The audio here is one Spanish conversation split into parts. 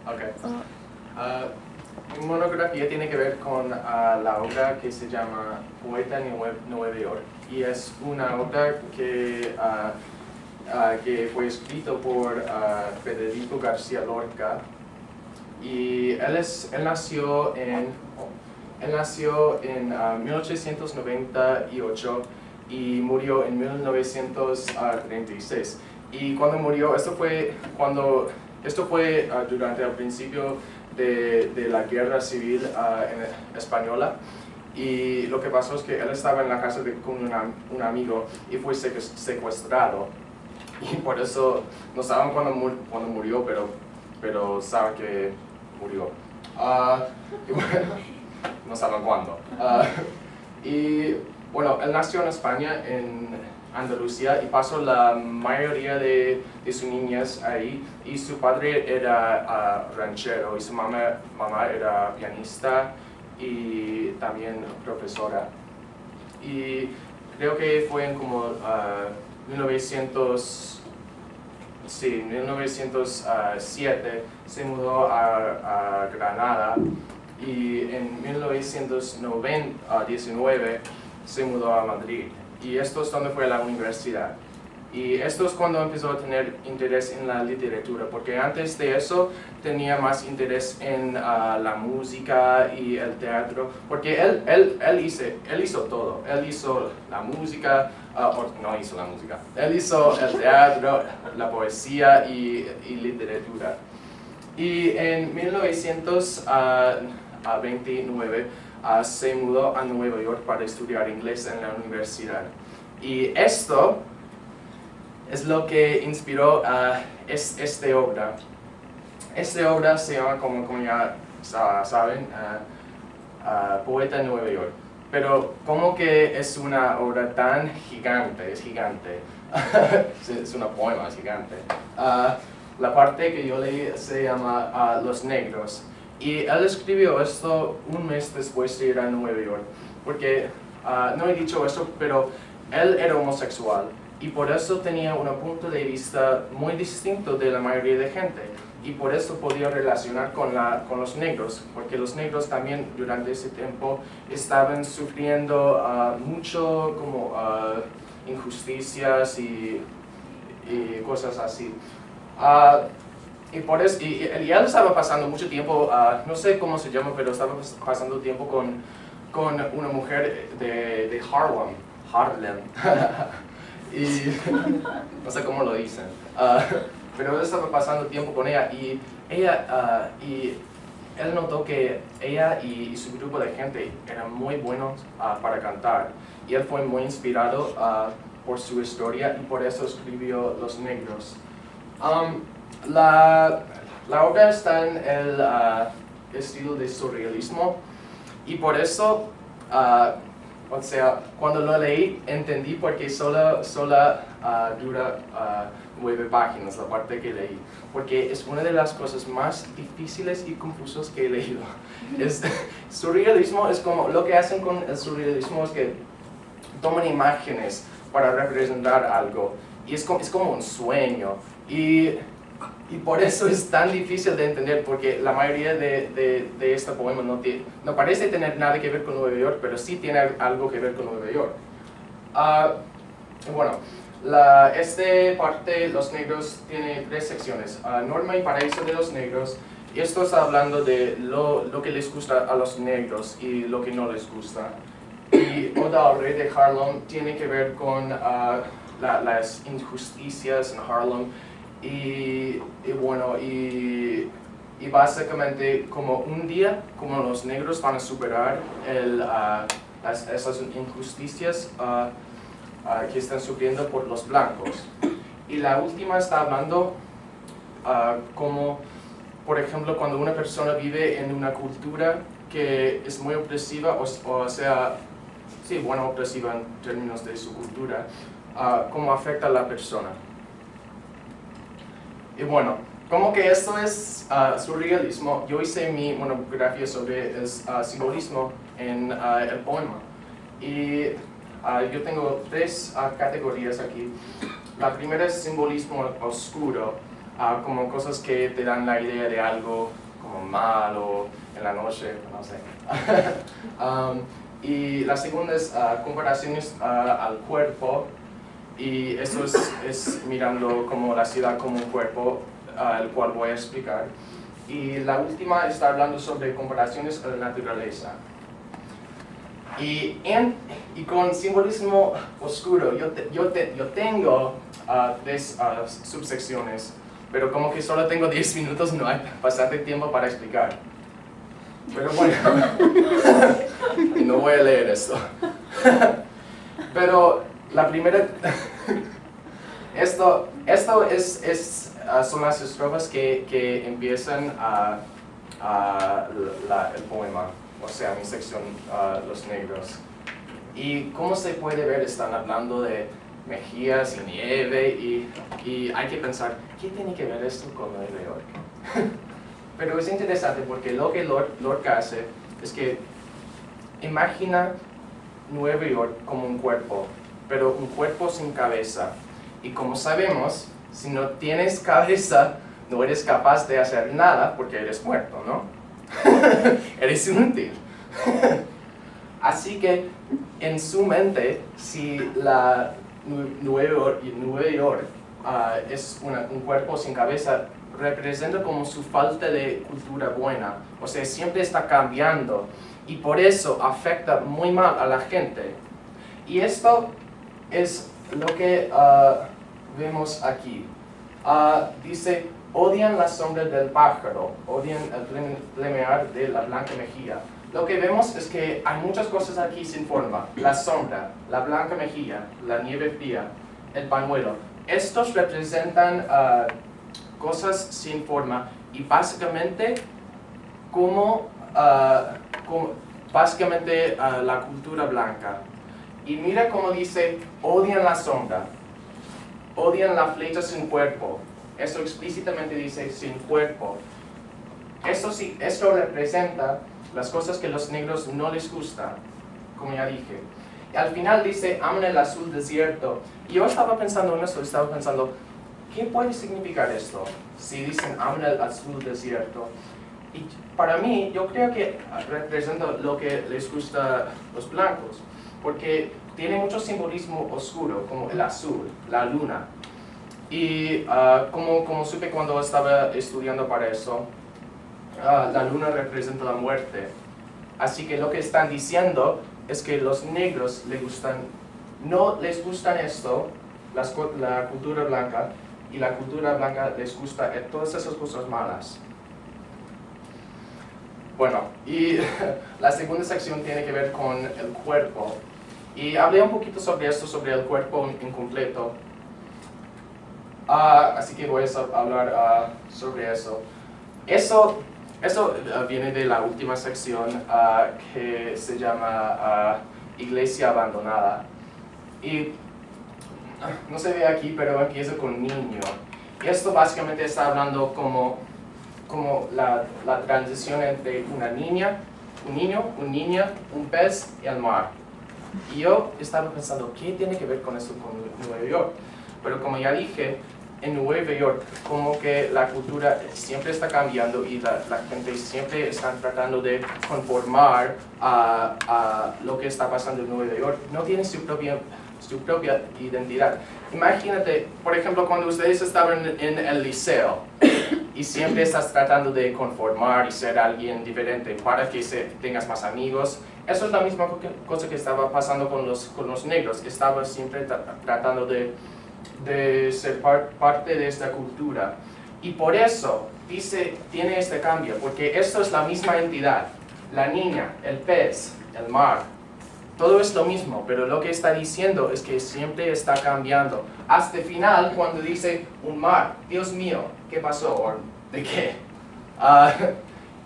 Okay. Mi monografía tiene que ver con la obra que se llama Poeta en Nueva York. Y es una obra que fue escrito por Federico García Lorca. Y él nació en 1898 y murió en 1936. Y cuando murió, esto fue durante el principio de la guerra civil española. Y lo que pasó es que él estaba en la casa con un amigo y fue secuestrado. Y por eso no saben cuándo murió, pero saben que murió. Y bueno, no saben cuándo. Y bueno, él nació en España, en Andalucía, y pasó la mayoría de su niñez ahí. Y su padre era ranchero y su mamá era pianista y también profesora. Y creo que fue en como 1907 se mudó a Granada y en 1919 se mudó a Madrid. Y esto es donde fue a la universidad. Y esto es cuando empezó a tener interés en la literatura, porque antes de eso tenía más interés en la música y el teatro, porque él hizo todo. Él hizo la música, no hizo la música, él hizo el teatro, la poesía y literatura. Y en 1929 se mudó a Nueva York para estudiar inglés en la universidad. Y esto es lo que inspiró esta obra. Esta obra se llama, como ya saben, Poeta en Nueva York. Pero como que es una obra tan gigante, es gigante, es una poema, es gigante. La parte que yo leí se llama Los Negros. Y él escribió esto un mes después de ir a Nueva York. Porque, no he dicho eso, pero él era homosexual. Y por eso tenía un punto de vista muy distinto de la mayoría de gente. Y por eso podía relacionar con los negros, porque los negros también durante ese tiempo estaban sufriendo mucho como injusticias y cosas así. Y por eso, y él estaba pasando mucho tiempo, no sé cómo se llama, pero estaba pasando tiempo con una mujer de Harlem. Y no sé cómo lo dicen, pero él estaba pasando tiempo con ella y él notó que ella y su grupo de gente eran muy buenos para cantar, y él fue muy inspirado por su historia y por eso escribió Los Negros. La obra está en el estilo de surrealismo, y por eso o sea, cuando lo leí entendí porque solo dura 9 páginas la parte que leí, porque es una de las cosas más difíciles y confusas que he leído. Surrealismo es como, lo que hacen con el surrealismo es que toman imágenes para representar algo, y es como un sueño, y por eso es tan difícil de entender, porque la mayoría de este poema no parece tener nada que ver con Nueva York, pero sí tiene algo que ver con Nueva York. Bueno, esta parte, Los Negros, tiene 3 secciones. Norma y paraíso de los negros. Y esto está hablando de lo que les gusta a los negros y lo que no les gusta. Y Oda al Rey de Harlem tiene que ver con las injusticias en Harlem. Y bueno, y básicamente como un día, como los negros van a superar esas injusticias que están sufriendo por los blancos. Y la última está hablando como, por ejemplo, cuando una persona vive en una cultura que es muy opresiva, o sea, sí, bueno, opresiva en términos de su cultura, cómo afecta a la persona. Y bueno, como que esto es surrealismo, yo hice mi monografía sobre el simbolismo en el poema. Y yo tengo 3 categorías aquí. La primera es simbolismo oscuro. como cosas que te dan la idea de algo como malo en la noche, no sé. Y la segunda es comparaciones al cuerpo, y eso es mirando como la ciudad como un cuerpo, el cual voy a explicar. Y la última está hablando sobre comparaciones a la naturaleza. Y con simbolismo oscuro, yo tengo 3 subsecciones, pero como que solo tengo 10 minutos, no hay bastante tiempo para explicar. Pero bueno, y no voy a leer esto. Pero la primera, esto son las estrofas que empiezan el poema, o sea, mi sección, Los Negros. Y como se puede ver, están hablando de mejillas y nieve, y hay que pensar, ¿qué tiene que ver esto con Nueva York? Pero es interesante porque lo que Lorca hace es que imagina Nueva York como un cuerpo, pero un cuerpo sin cabeza. Y como sabemos, si no tienes cabeza, no eres capaz de hacer nada porque eres muerto, ¿no? Eres inútil. Así que en su mente, si la Nueva York es un cuerpo sin cabeza, representa como su falta de cultura buena, o sea, siempre está cambiando, y por eso afecta muy mal a la gente. Y esto es lo que vemos aquí. Dice, odian la sombra del pájaro, odian el plemear de la blanca mejilla. Lo que vemos es que hay muchas cosas aquí sin forma. La sombra, la blanca mejilla, la nieve fría, el pañuelo. Estos representan cosas sin forma, y básicamente la cultura blanca. Y mira cómo dice, odian la sombra, odian la flecha sin cuerpo. Esto explícitamente dice sin cuerpo. Esto representa las cosas que a los negros no les gusta, como ya dije. Y al final dice, aman el azul desierto. Y yo estaba pensando en esto, ¿qué puede significar esto? Si dicen, aman el azul desierto. Y para mí, yo creo que representa lo que les gusta a los blancos, porque tiene mucho simbolismo oscuro, como el azul, la luna. Y como supe cuando estaba estudiando para eso, la luna representa la muerte. Así que lo que están diciendo es que los negros no les gustan esto, la cultura blanca, y la cultura blanca les gusta todas esas cosas malas. Bueno, y la segunda sección tiene que ver con el cuerpo. Y hablé un poquito sobre esto, sobre el cuerpo incompleto. Así que voy a hablar sobre eso. Eso viene de la última sección que se llama Iglesia Abandonada. Y no se ve aquí, pero empieza con niño. Y esto básicamente está hablando como la transición entre una niña, un niño, una niña, un pez y el mar. Y yo estaba pensando, ¿qué tiene que ver con eso con Nueva York? Pero como ya dije, en Nueva York, como que la cultura siempre está cambiando, y la gente siempre está tratando de conformar a lo que está pasando en Nueva York. No tienen su propia identidad. Imagínate, por ejemplo, cuando ustedes estaban en el liceo y siempre estás tratando de conformar y ser alguien diferente para que tengas más amigos. Eso es la misma cosa que estaba pasando con los negros. Estaba siempre tratando de ser parte de esta cultura. Y por eso tiene este cambio, porque esto es la misma entidad. La niña, el pez, el mar. Todo es lo mismo, pero lo que está diciendo es que siempre está cambiando. Hasta el final, cuando dice un mar, Dios mío, ¿qué pasó? ¿O de qué?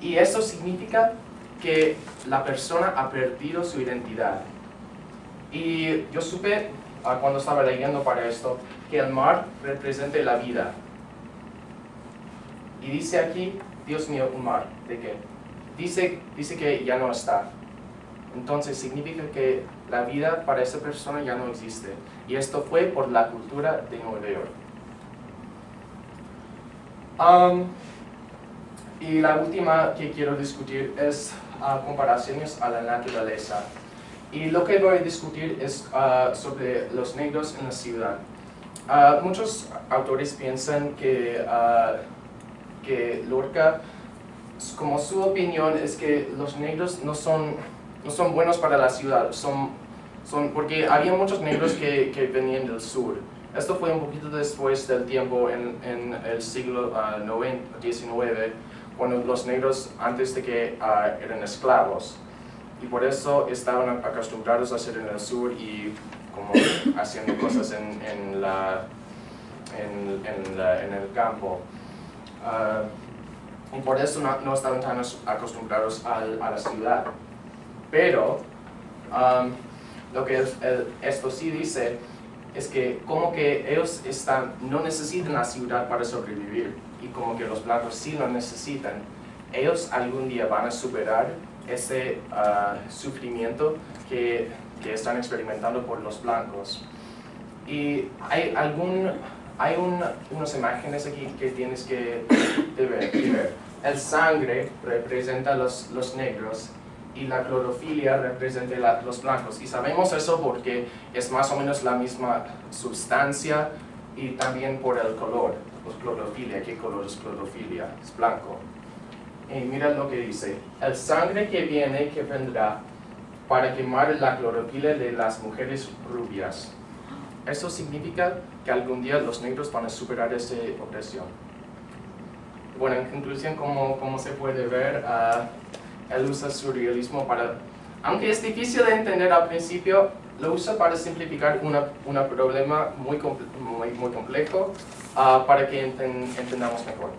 Y eso significa que la persona ha perdido su identidad. Y yo supe, cuando estaba leyendo para esto, que el mar representa la vida. Y dice aquí, Dios mío, un mar, ¿de qué? Dice que ya no está. Entonces significa que la vida para esa persona ya no existe. Y esto fue por la cultura de Nueva York. Y la última que quiero discutir es comparaciones a la naturaleza. Y lo que voy a discutir es sobre los negros en la ciudad. Muchos autores piensan que Lorca, como su opinión, es que los negros no son buenos para la ciudad, porque había muchos negros que venían del sur. Esto fue un poquito después del tiempo en el siglo XIX, cuando los negros, antes de que eran esclavos, y por eso estaban acostumbrados a ser en el sur y como haciendo cosas en el campo. Y por eso no estaban tan acostumbrados a la ciudad. Pero lo que esto sí dice es que como que ellos no necesitan la ciudad para sobrevivir, y como que los blancos sí lo necesitan. Ellos algún día van a superar ese sufrimiento que están experimentando por los blancos. Y hay unas imágenes aquí que tienes que ver. El sangre representa los negros y la clorofilia representa los blancos. Y sabemos eso porque es más o menos la misma sustancia, y también por el color. Clorofilia, ¿qué color es clorofilia? Es blanco. Y mira lo que dice: el sangre que vendrá para quemar la clorofilia de las mujeres rubias. Eso significa que algún día los negros van a superar esa opresión. Bueno, en conclusión, como se puede ver, él usa surrealismo aunque es difícil de entender al principio, lo usa para simplificar un problema muy complejo, para que entendamos mejor.